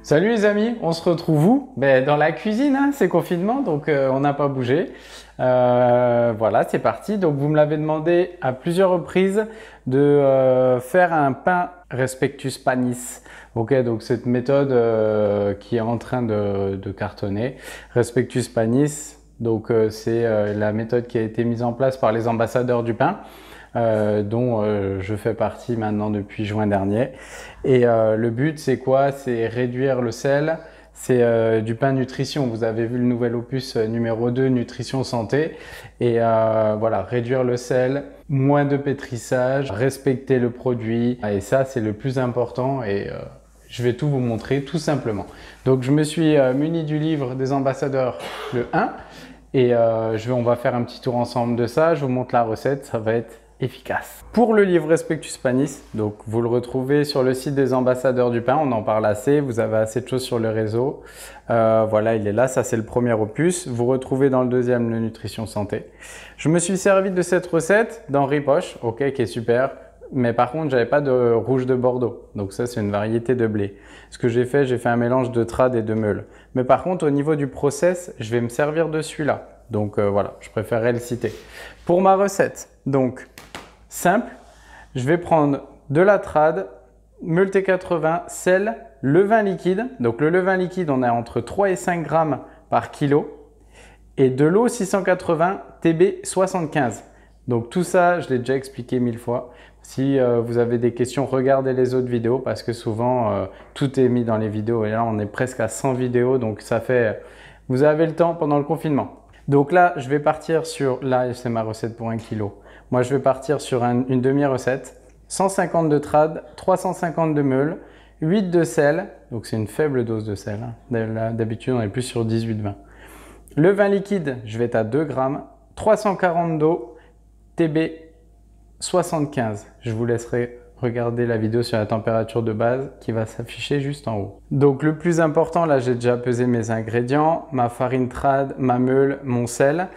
Salut les amis, on se retrouve où? Dans la cuisine, hein, c'est confinement, donc on n'a pas bougé. Voilà, c'est parti. Donc vous me l'avez demandé à plusieurs reprises de faire un pain Respectus Panis. Ok, donc cette méthode qui est en train de cartonner. Respectus Panis, donc c'est la méthode qui a été mise en place par les ambassadeurs du pain. Dont je fais partie maintenant depuis juin dernier. Et le but, c'est quoi? C'est réduire le sel. C'est du pain nutrition. Vous avez vu le nouvel opus numéro 2, Nutrition Santé. Et voilà, réduire le sel, moins de pétrissage, respecter le produit. Et ça, c'est le plus important. Et je vais tout vous montrer tout simplement. Donc, je me suis muni du livre des ambassadeurs, le 1. Et on va faire un petit tour ensemble de ça. Je vous montre la recette. Ça va être efficace. Pour le livre Respectus Panis, donc vous le retrouvez sur le site des ambassadeurs du pain, on en parle assez, vous avez assez de choses sur le réseau. Voilà, il est là, ça c'est le premier opus. Vous retrouvez dans le deuxième le Nutrition Santé. Je me suis servi de cette recette d'Henri Poche, ok, qui est super. Mais par contre, j'avais pas de rouge de Bordeaux. Donc ça, c'est une variété de blé. Ce que j'ai fait un mélange de trad et de meule. Mais par contre, au niveau du process, je vais me servir de celui-là. Donc voilà, je préférerais le citer. Pour ma recette, donc simple, je vais prendre de la trad, meule T80, sel, levain liquide. Donc le levain liquide, on est entre 3 et 5 grammes par kilo. Et de l'eau 680 TB 75. Donc tout ça, je l'ai déjà expliqué 1000 fois. Si vous avez des questions, regardez les autres vidéos parce que souvent, tout est mis dans les vidéos. Et là, on est presque à 100 vidéos. Donc ça fait, vous avez le temps pendant le confinement. Donc là, je vais partir sur, là c'est ma recette pour 1 kg. Moi, je vais partir sur une demi-recette. 150 de trad, 350 de meule, 8 de sel. Donc c'est une faible dose de sel. Hein. D'habitude, on est plus sur 18-20. Le vin liquide, je vais être à 2 grammes. 340 d'eau, TB 75. Je vous laisserai regarder la vidéo sur la température de base qui va s'afficher juste en haut. Donc le plus important, là j'ai déjà pesé mes ingrédients, ma farine trad, ma meule, mon sel.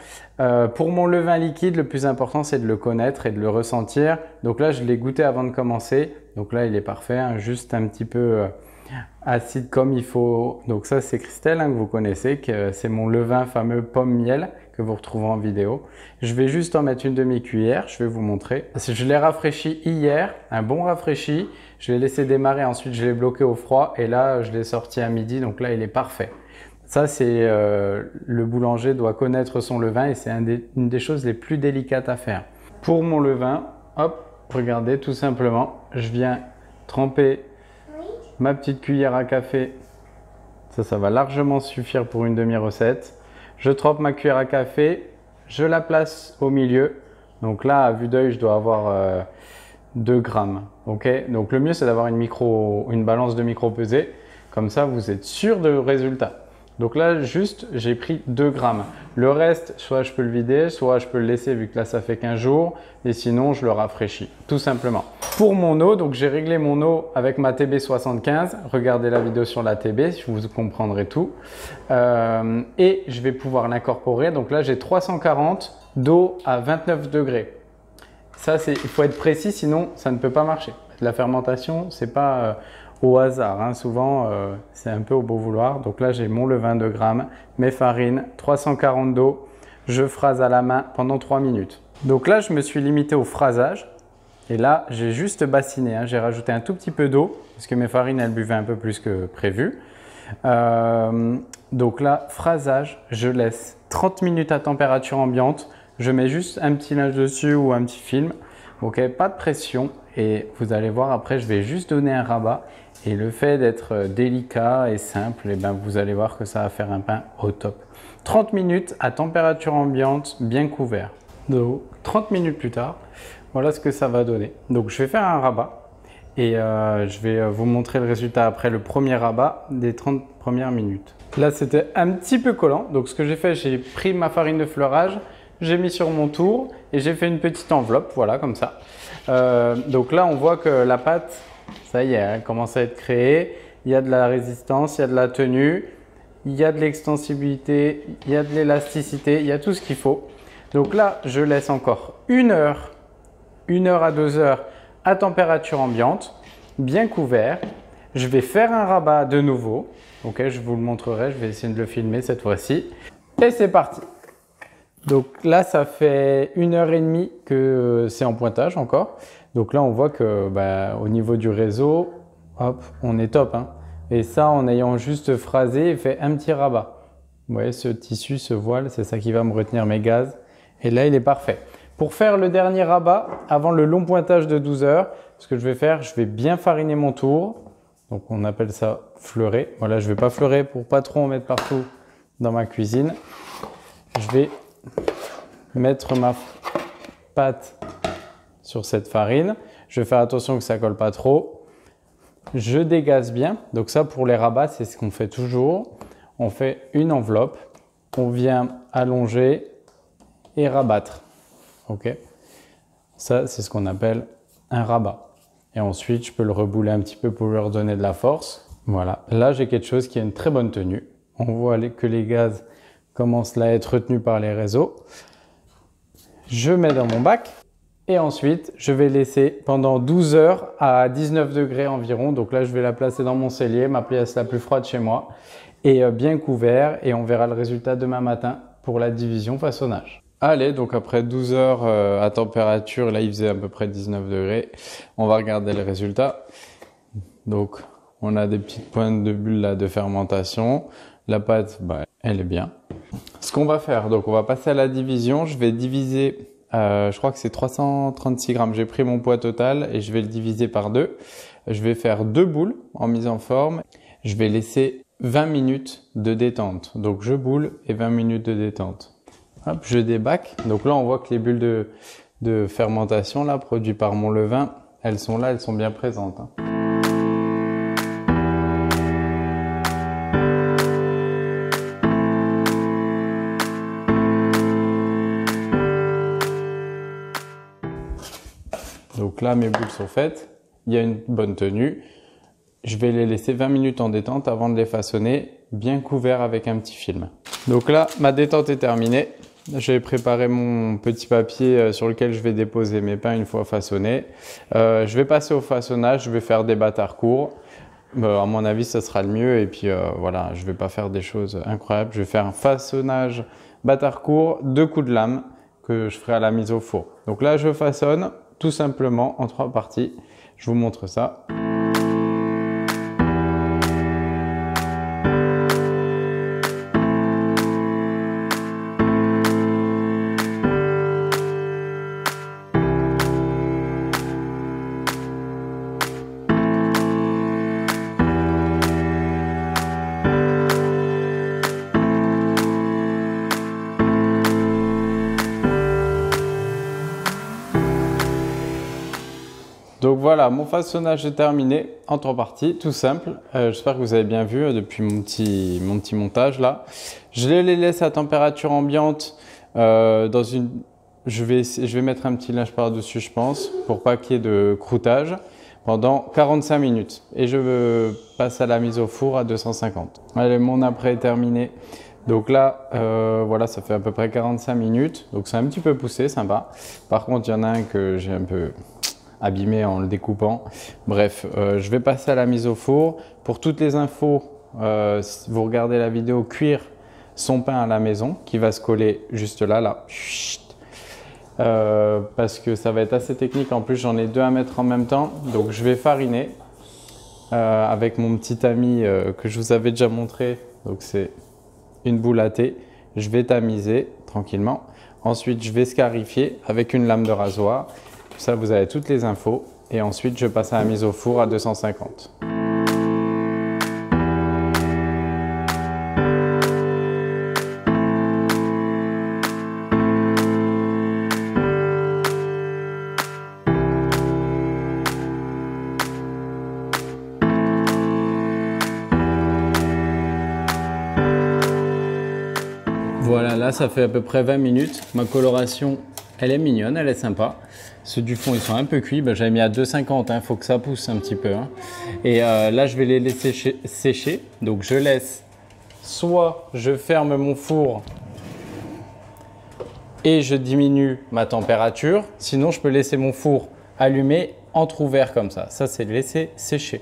Pour mon levain liquide, le plus important c'est de le connaître et de le ressentir. Donc là je l'ai goûté avant de commencer. Donc là il est parfait, hein, juste un petit peu acide comme il faut. Donc ça c'est Christelle hein, que vous connaissez, que c'est mon levain fameux pomme miel que vous retrouvez en vidéo. Je vais juste en mettre une demi-cuillère, je vais vous montrer. Je l'ai rafraîchi hier, un bon rafraîchi. Je l'ai laissé démarrer, ensuite je l'ai bloqué au froid et là je l'ai sorti à midi, donc là il est parfait. Ça c'est le boulanger doit connaître son levain et c'est une des choses les plus délicates à faire. Pour mon levain, hop, regardez tout simplement, je viens tremper ma petite cuillère à café. Ça va largement suffire pour une demi-recette. Je trempe ma cuillère à café, je la place au milieu. Donc là, à vue d'œil, je dois avoir 2 grammes. Okay, donc le mieux, c'est d'avoir une balance de micro-pesée. Comme ça, vous êtes sûr du résultat. Donc là, juste, j'ai pris 2 grammes. Le reste, soit je peux le vider, soit je peux le laisser vu que là, ça fait 15 jours. Et sinon, je le rafraîchis, tout simplement. Pour mon eau, donc j'ai réglé mon eau avec ma TB 75. Regardez la vidéo sur la TB, vous comprendrez tout. Et je vais pouvoir l'incorporer. Donc là, j'ai 340 d'eau à 29 degrés. Ça, il faut être précis, sinon ça ne peut pas marcher. La fermentation, c'est pas au hasard. Hein. Souvent, c'est un peu au beau vouloir. Donc là, j'ai mon levain de grammes, mes farines, 340 d'eau. Je phrase à la main pendant 3 minutes. Donc là, je me suis limité au phrasage. Et là, j'ai juste bassiné. Hein. J'ai rajouté un tout petit peu d'eau parce que mes farines, elles buvaient un peu plus que prévu. Donc là, phrasage, je laisse 30 minutes à température ambiante. Je mets juste un petit linge dessus ou un petit film. Ok, pas de pression. Et vous allez voir, après, je vais juste donner un rabat. Et le fait d'être délicat et simple, eh ben, vous allez voir que ça va faire un pain au top. 30 minutes à température ambiante, bien couvert. Donc, 30 minutes plus tard, voilà ce que ça va donner. Donc, je vais faire un rabat. Et je vais vous montrer le résultat après le premier rabat des 30 premières minutes. Là, c'était un petit peu collant. Donc, ce que j'ai fait, j'ai pris ma farine de fleurage, j'ai mis sur mon tour et j'ai fait une petite enveloppe, voilà, comme ça. Donc là, on voit que la pâte, ça y est, elle commence à être créée. Il y a de la résistance, il y a de la tenue, il y a de l'extensibilité, il y a de l'élasticité, il y a tout ce qu'il faut. Donc là, je laisse encore 1 heure à 2 heures à température ambiante, bien couvert. je vais faire un rabat de nouveau. Ok, je vous le montrerai, je vais essayer de le filmer cette fois-ci. Et c'est parti. Donc là, ça fait 1h30 que c'est en pointage encore. Donc là, on voit que au niveau du réseau, hop, on est top, hein. Et ça, en ayant juste phrasé et fait un petit rabat. Vous voyez, ce tissu, ce voile, c'est ça qui va me retenir mes gaz. Et là, il est parfait. Pour faire le dernier rabat, avant le long pointage de 12 heures, ce que je vais faire, je vais bien fariner mon tour. Donc on appelle ça fleurer. Voilà, je ne vais pas fleurer pour pas trop en mettre partout dans ma cuisine. Je vais mettre ma pâte sur cette farine. Je vais faire attention que ça ne colle pas trop. Je dégaze bien. Donc ça, pour les rabats, c'est ce qu'on fait toujours. On fait une enveloppe. On vient allonger et rabattre. Ok. Ça, c'est ce qu'on appelle un rabat. Et ensuite, je peux le rebouler un petit peu pour lui redonner de la force. Voilà. Là, j'ai quelque chose qui a une très bonne tenue. On voit que les gaz commencent là à être retenus par les réseaux. Je mets dans mon bac. Et ensuite, je vais laisser pendant 12 heures à 19 degrés environ. Donc là, je vais la placer dans mon cellier, ma pièce la plus froide chez moi. Et bien couvert. Et on verra le résultat demain matin pour la division façonnage. Allez, donc après 12 heures à température, là il faisait à peu près 19 degrés. On va regarder le résultat. Donc, on a des petites pointes de bulles là de fermentation. La pâte, elle est bien. Ce qu'on va faire, donc on va passer à la division. Je vais diviser, je crois que c'est 336 grammes. J'ai pris mon poids total et je vais le diviser par 2. Je vais faire 2 boules en mise en forme. Je vais laisser 20 minutes de détente. Donc je boule et 20 minutes de détente. Hop, je débac. Donc là, on voit que les bulles de fermentation là, produites par mon levain, elles sont là, elles sont bien présentes, hein. Donc là, mes boules sont faites. Il y a une bonne tenue. Je vais les laisser 20 minutes en détente avant de les façonner, bien couverts avec un petit film. Donc là, ma détente est terminée. J'ai préparé mon petit papier sur lequel je vais déposer mes pains une fois façonnés. Je vais passer au façonnage, je vais faire des bâtards courts. À mon avis, ça sera le mieux. Et puis voilà, je ne vais pas faire des choses incroyables. Je vais faire un façonnage bâtard court, 2 coups de lame que je ferai à la mise au four. Donc là, je façonne tout simplement en 3 parties. Je vous montre ça. Donc voilà, mon façonnage est terminé en 3 parties, tout simple. J'espère que vous avez bien vu depuis mon petit montage là. Je les laisse à température ambiante dans une... Je vais mettre un petit linge par-dessus, je pense, pour pas qu'il y ait de croûtage pendant 45 minutes. Et je passe à la mise au four à 250. Allez, mon après est terminé. Donc là, voilà, ça fait à peu près 45 minutes. Donc c'est un petit peu poussé, sympa. Par contre, il y en a un que j'ai un peu abîmé en le découpant. Bref, je vais passer à la mise au four. Pour toutes les infos, si vous regardez la vidéo cuire son pain à la maison, qui va se coller juste là. Chut. Parce que ça va être assez technique. En plus, j'en ai 2 à mettre en même temps. Donc, je vais fariner avec mon petit ami que je vous avais déjà montré. Donc, c'est une boule à thé. Je vais tamiser tranquillement. Ensuite, je vais scarifier avec une lame de rasoir. Ça, vous avez toutes les infos. Et ensuite, je passe à la mise au four à 250. Voilà, là, ça fait à peu près 20 minutes. Ma coloration, elle est mignonne, elle est sympa. Ceux du fond, ils sont un peu cuits. J'avais mis à 250, il faut que ça pousse un petit peu, hein. Et là, je vais les laisser sécher. Donc, je laisse, soit je ferme mon four et je diminue ma température. Sinon, je peux laisser mon four allumé, entrouvert comme ça. Ça, c'est laisser sécher.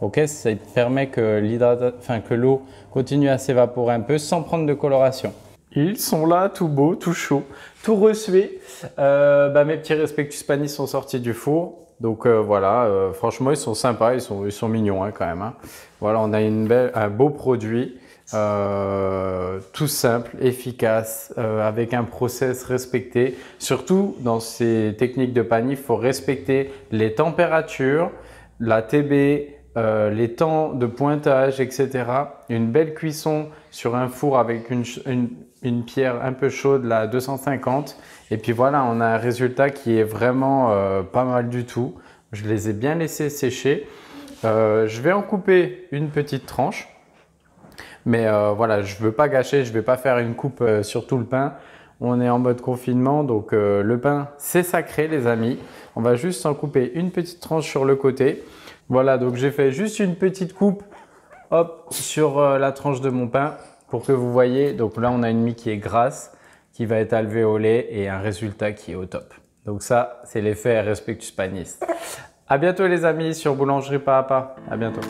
Ok, ça permet que que l'eau continue à s'évaporer un peu sans prendre de coloration. Ils sont là, tout beaux, tout chauds, tout reçués. Mes petits Respectus Panis sont sortis du four. Donc voilà, franchement ils sont sympas, ils sont mignons hein, quand même. Hein. Voilà, on a un beau produit, tout simple, efficace, avec un process respecté. Surtout dans ces techniques de panier, il faut respecter les températures, la TB, les temps de pointage, etc. Une belle cuisson sur un four avec une pierre un peu chaude, là, à 250. Et puis voilà, on a un résultat qui est vraiment pas mal du tout. Je les ai bien laissés sécher. Je vais en couper une petite tranche. Mais voilà, je ne veux pas gâcher, je ne vais pas faire une coupe sur tout le pain. On est en mode confinement, donc le pain, c'est sacré les amis. On va juste en couper une petite tranche sur le côté. Voilà, donc j'ai fait juste une petite coupe hop, sur la tranche de mon pain pour que vous voyez. Donc là, on a une mie qui est grasse, qui va être alvéolée et un résultat qui est au top. Donc ça, c'est l'effet Respectus Panis. À bientôt les amis sur Boulangerie Pas à Pas. À bientôt.